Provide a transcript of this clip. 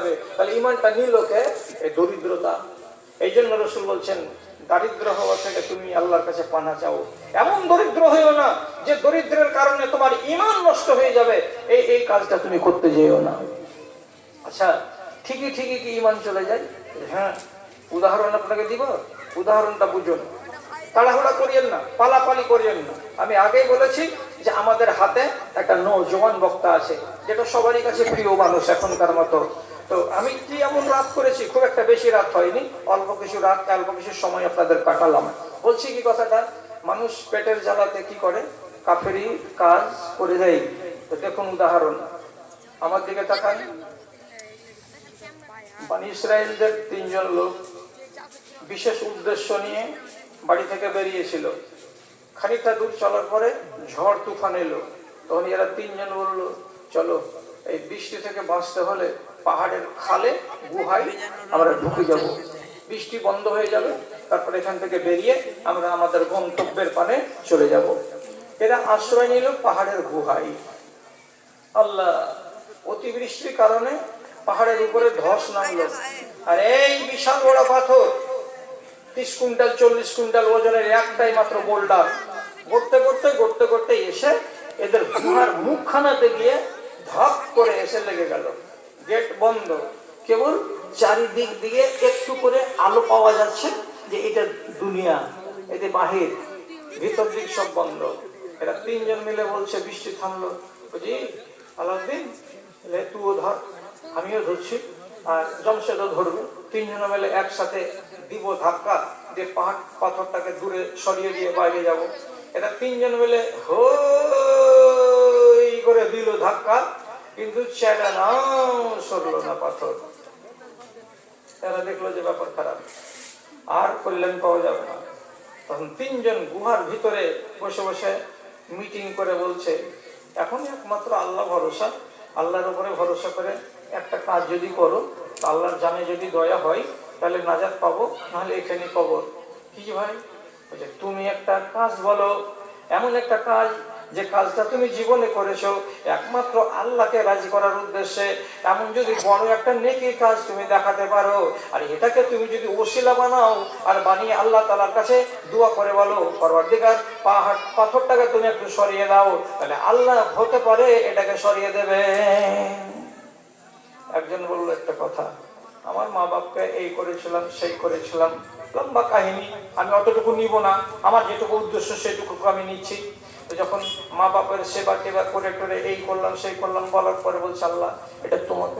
হবে, তাহলে ইমানটা নিল কে? এই দরিদ্রতা। এই জন্য রাসূল বলছেন দারিদ্র হওয়া থেকে তুমি আল্লাহর কাছে পানা চাও। এমন দরিদ্র হইও না যে দরিদ্রের কারণে তোমার ঈমান নষ্ট হয়ে যাবে, এই কাজটা তুমি করতে যেও না। আচ্ছা, ঠিকই কি ঈমান চলে যায়? হ্যাঁ, উদাহরণ আপনাকে দিব, উদাহরণটা বুঝুন। তাড়াহুড়া করিয়েন না, পালাপালি করিয়েন না। আমি আগেই বলেছি যে আমাদের হাতে একটা নওজোয়ান বক্তা আছে, যেটা সবারই কাছে প্রিয় মানুষ এখনকার মতো। তো আমি কি এমন রাত করেছি? খুব একটা বেশি রাত হয়নি, অল্প কিছু রাত, অল্প কিছু সময় আপনাদের কাটালাম। বলছি কি কথাটা, মানুষ পেটের জ্বালাতে কি করে? কাফেরি কাজ করে দেয়। তো দেখুন উদাহরণ, আমার দিকে তাকান। বনী ইসরায়েলদের 3 জন লোক বিশেষ উদ্দেশ্য নিয়ে বাড়ি থেকে বেরিয়েছিল। খানিকটা দূর চলার পরে ঝড় তুফান এলো। তখন এরা 3 জন বললো, চলো এই বৃষ্টি থেকে বাঁচতে হলে পাহাড়ের খালে গুহায় আমরা ঢুকে যাব, বৃষ্টি বন্ধ হয়ে যাবে, তারপর এখান থেকে বেরিয়ে আমরা আমাদের গন্তব্যের পানে চলে যাব। এরা আশ্রয় নিল পাহাড়ের গুহায়। আল্লাহ, অতিবৃষ্টির কারণে পাহাড়ের উপরে ধস নামলো, আর এই বিশাল বড় পাথর 30 কুইন্টাল 40 কুইন্টাল ওজনের একটাই মাত্র বোল্ডার গড়তে করতে এসে এদের গুহার মুখখানাতে গিয়ে ধপ করে এসে লেগে গেল। গেট বন্ধ, কেবল চারিদিক দিয়ে একটু করে আলো পাওয়া যাচ্ছে যে এটা দুনিয়া, এতে বাহির, ভিতর দিক সব বন্ধ। এরা 3 জন মিলে বলছে, বৃষ্টি থামলো, বুঝি আলাউদ্দিন তুইও ধর, আমিও ধরছি, আর জমশেদও ধরবে। 3 জন মিলে একসাথে দিব ধাক্কা, যে পাথরটাকে দূরে সরিয়ে দিয়ে বাইরে যাব। এটা 3 জন মিলে হই করে দিল ধাক্কা, কিন্তু চেরা না, সরলো না পাথর। এরা দেখলো যে ব্যাপার খারাপ, আর কল্যাণ পাওয়া যাবে না। তখন 3 জন গুহার ভিতরে বসে বসে মিটিং করে বলছে, এখন একমাত্র আল্লাহ ভরসা, আল্লাহর উপরে ভরসা করে একটা কাজ যদি করো, আল্লাহর জানে যদি দয়া হয় তাহলে নাজাত পাবো, নাহলে এখানে কবর। কি ভাই? বলছে, তুমি একটা কাজ বলো, এমন একটা কাজ যে কাজটা তুমি জীবনে করেছো একমাত্র আল্লাহকে রাজি করার উদ্দেশ্যে, এমন যদি বড় একটা নেকির কাজ তুমি দেখাতে পারো, আর এটাকে তুমি যদি ওসিলা বানাও, আর বানিয়ে আল্লাহ তাআলার কাছে দোয়া করে বলো, পরওয়ারদিগার পাথরটাকে তুমি একটু সরিয়ে দাও, তাহলে আল্লাহ হতে পারে এটাকে সরিয়ে দেবে। একজন বললো একটা কথা, আমার মা বাপকে এই করেছিলাম সেই করেছিলাম, লম্বা কাহিনী, আমি অতটুকু নিব না, আমার যেটুকু উদ্দেশ্য সেটুকু আমি নিচ্ছি। তো যখন মা বাপের সেবা টেবা করে এই করলাম সেই করলাম বলার পরে বলছে, আল্লাহ এটা তোমাকে